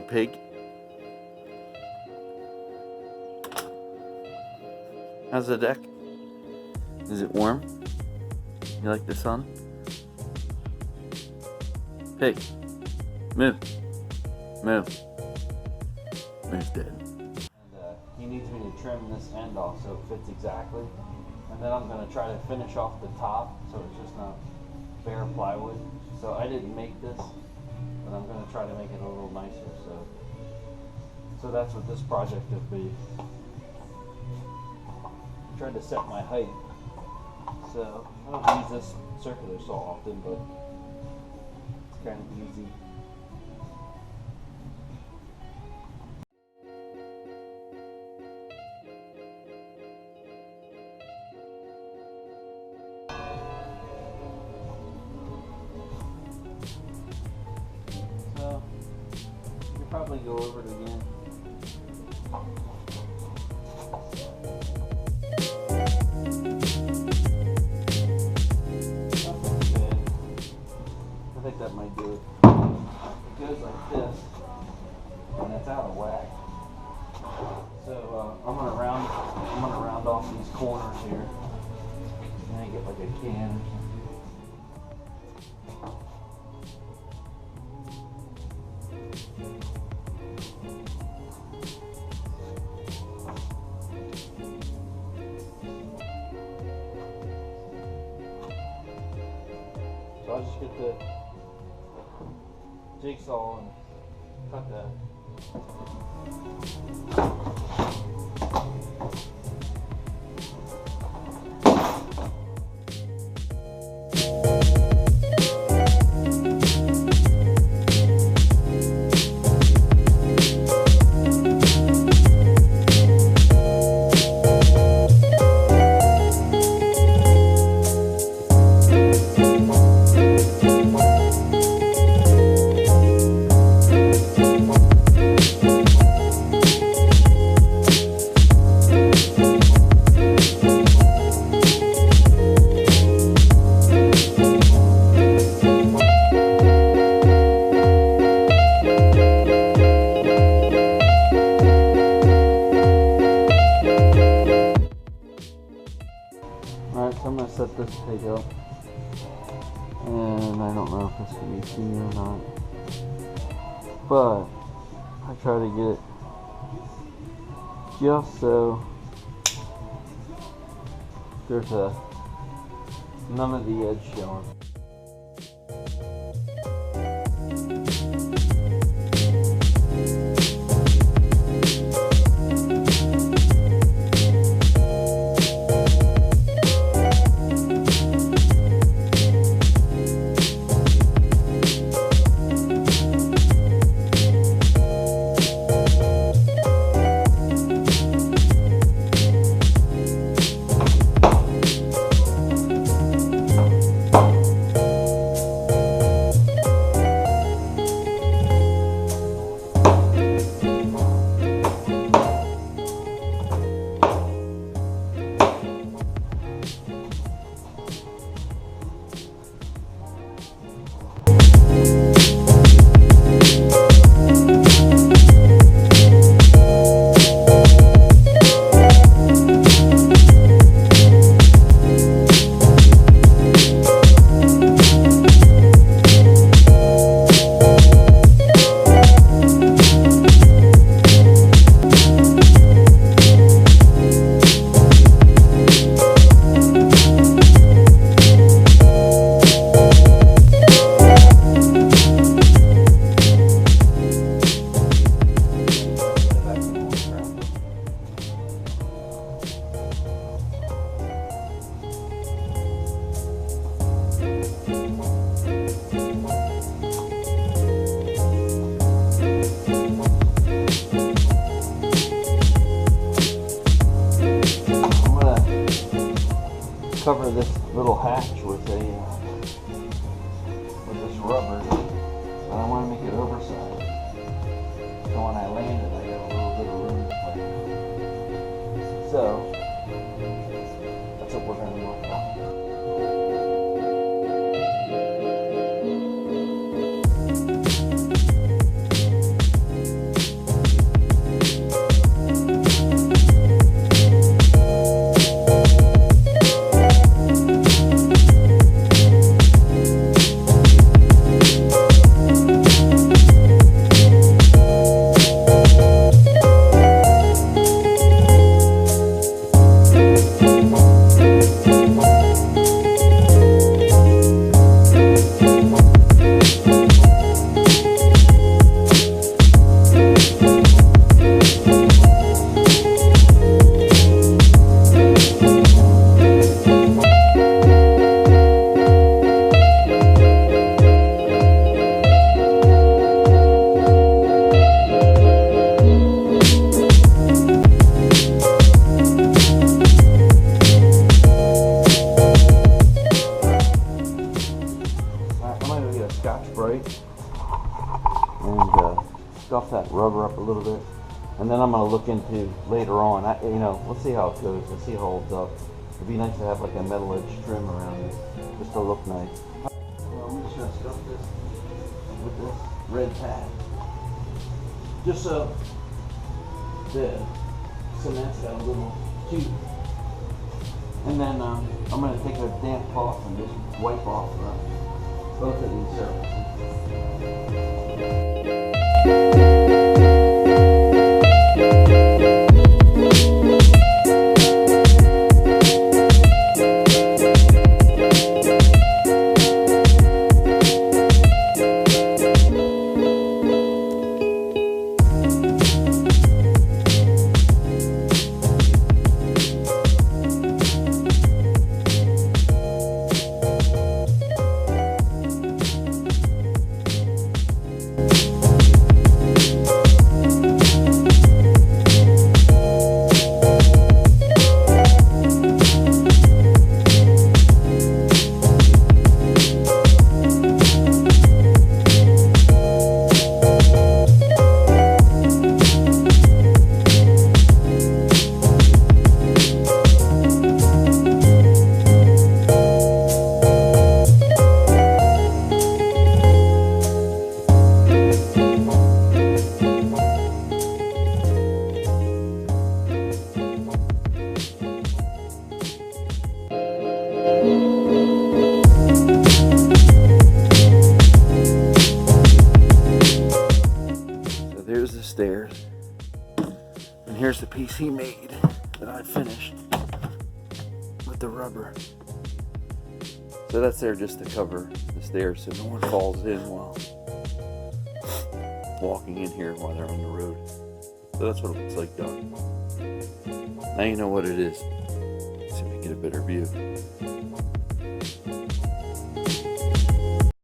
pig. How's the deck? Is it warm? You like the sun? Pig, move. Move. Move's dead. And he needs me to trim this end off so it fits exactly. And then I'm going to try to finish off the top so it's just not bare plywood. So I didn't make this, but I'm going to try to make it a little nicer. So that's what this project will be. I tried to set my height. So I don't use this circular saw often, but it's kind of easy. So you could probably go over it again. I think that might do it. It goes like this, and it's out of whack. So I'm gonna round off these corners here, and then get like a can or something. So I'll just get the jigsaw and cut that. Alright, so I'm going to set this pig up, and I don't know if this can be seen or not, but I try to get it just so there's none of the edge showing. Cover this little hatch with this rubber. I don't want to make it oversized. So when I land it, I got a little bit of room to play. So that's what we're going to work on. right, and scuff that rubber up a little bit. And then I'm going to look into later on, let's see how it goes, let's see how it holds up. It'd be nice to have like a metal edge trim around it, just to look nice. Well, I'm just going to scuff this with this red pad, just so the cement's got a little tube. And then I'm going to take a damp cloth and just wipe off both of these surfaces. There's the stairs, and here's the piece he made that I finished with the rubber. So that's there just to cover the stairs so no one falls in while walking in here while they're on the road. So that's what it looks like done. Now you know what it is. Let's see if we can get a better view.